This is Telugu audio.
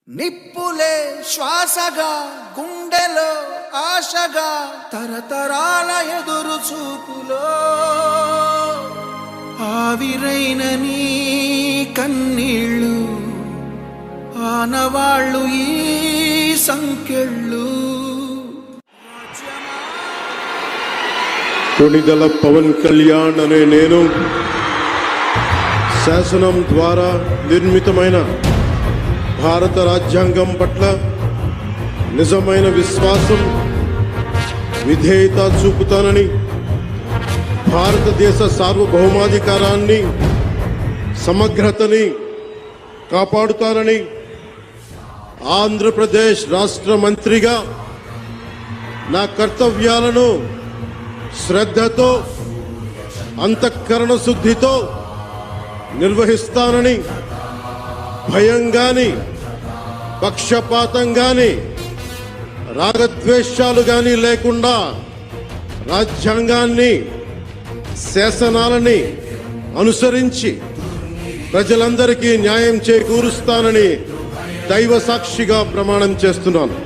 నిప్పులే శ్వాసగా గుండెలో ఆశగా తరతరాల ఎదురు చూపులో ఆవిరైన నీ కన్నీళ్ళు ఆనవాళ్ళు ఈ సంకెళ్ళు. కొణిదెల పవన్ కళ్యాణ్ అనే నేను శాసనం ద్వారా నిర్మితమైన భారత రాజ్యాంగం పట్ల నిజమైన విశ్వాసం విధేయత చూపుతానని, భారతదేశ సార్వభౌమాధికారాన్ని సమగ్రతని కాపాడుతానని ఆంధ్రప్రదేశ్ రాష్ట్ర మంత్రిగా నా కర్తవ్యాలను శ్రద్ధతో అంతఃకరణ శుద్ధితో నిర్వహిస్తానని, భయం గాని పక్షపాతం గాని రాగద్వేషాలు గాని లేకుండా రాజ్యాంగాన్ని శాసనాలని అనుసరించి ప్రజలందరికీ న్యాయం చేకూరుస్తానని దైవ సాక్షిగా ప్రమాణం చేస్తున్నాను.